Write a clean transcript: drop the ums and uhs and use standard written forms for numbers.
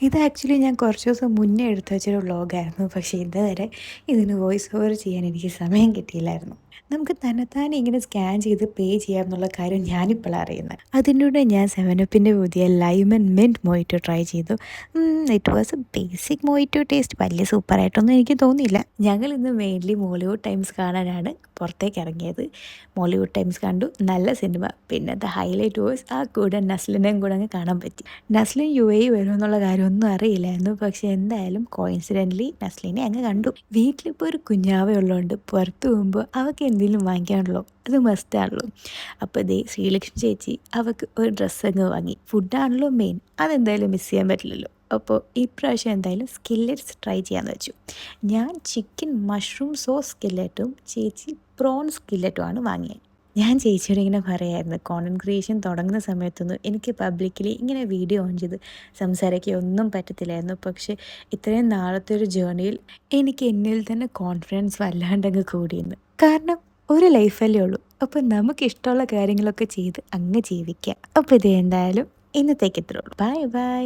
ഇത് ആക്ച്വലി ഞാൻ കുറച്ച് ദിവസം മുന്നേ എടുത്ത് വെച്ചൊരു വ്ളോഗായിരുന്നു. പക്ഷേ ഇതുവരെ ഇതിന് വോയിസ് ഓവർ ചെയ്യാൻ എനിക്ക് സമയം കിട്ടിയില്ലായിരുന്നു. നമുക്ക് തന്നെത്താനെ ഇങ്ങനെ സ്കാൻ ചെയ്ത് പേ ചെയ്യാമെന്നുള്ള കാര്യം ഞാനിപ്പോഴാണ് അറിയുന്നത്. അതിലൂടെ ഞാൻ 7 അപ്പിൻ്റെ പുതിയ ലൈമൺ മിൻറ്റ് മൊയ്റ്റോ ട്രൈ ചെയ്തു. It was A basic മൊയ്റ്റോ taste. വലിയ സൂപ്പറായിട്ടൊന്നും എനിക്ക് തോന്നിയില്ല. ഞങ്ങൾ ഇന്ന് മെയിൻലി മോളിവുഡ് ടൈംസ് കാണാനാണ് പുറത്തേക്ക് ഇറങ്ങിയത്. മോളിവുഡ് ടൈംസ് കണ്ടു. നല്ല സിനിമ. പിന്നത്തെ ഹൈലൈറ്റ് വാസ് ആ കൂടെ നസ്ലിനെയും കൂടെ അങ്ങ് കാണാൻ പറ്റി. നസ്ലിൻ UAE വരുമെന്നുള്ള കാര്യമൊന്നും അറിയില്ലായിരുന്നു. പക്ഷേ എന്തായാലും കോയിൻസിഡൻ്റലി നസ്ലിനെ അങ്ങ് കണ്ടു. വീട്ടിലിപ്പോൾ ഒരു കുഞ്ഞാവേ ഉള്ളതുകൊണ്ട് പുറത്ത് പോകുമ്പോൾ അവൾക്ക് എന്തെങ്കിലും വാങ്ങിക്കാനുള്ളൂ, അത് മസ്റ്റാണല്ലോ. അപ്പോൾ ദേ ശ്രീലക്ഷ്മി ചേച്ചി അവൾക്ക് ഒരു ഡ്രസ്സ് അങ്ങ് വാങ്ങി. ഫുഡാണല്ലോ മെയിൻ, അതെന്തായാലും മിസ് ചെയ്യാൻ പറ്റില്ലല്ലോ. അപ്പോൾ ഇപ്രാവശ്യം എന്തായാലും സ്കില്ലറ്റ്സ് ട്രൈ ചെയ്യാമെന്ന് വെച്ചു. ഞാൻ ചിക്കൻ മഷ്റൂം സോസ് സ്കില്ലറ്റും ചേച്ചി പ്രോൺ സ്കില്ലറ്റുമാണ് വാങ്ങിയത്. ഞാൻ ചേച്ചിയോട് ഇങ്ങനെ പറയായിരുന്നു, കോണ്ടൻറ് ക്രിയേഷൻ തുടങ്ങുന്ന സമയത്തൊന്നും എനിക്ക് പബ്ലിക്കലി ഇങ്ങനെ വീഡിയോ ഓൺ ചെയ്ത് സംസാരിക്കുക ഒന്നും പറ്റത്തില്ലായിരുന്നു. പക്ഷേ ഇത്രയും നാളത്തെ ഒരു ജേർണിയിൽ എനിക്ക് എന്നിൽ തന്നെ കോൺഫിഡൻസ് വല്ലാണ്ടങ്ങ് കൂടിയെന്ന്. കാരണം ഒരു ലൈഫല്ലേ ഉള്ളൂ. അപ്പോൾ നമുക്കിഷ്ടമുള്ള കാര്യങ്ങളൊക്കെ ചെയ്ത് അങ്ങ് ജീവിക്കുക. അപ്പോൾ ഇത് എന്തായാലും ഇന്നത്തേക്ക് ഇത്രേ ഉള്ളൂ. Bye bye.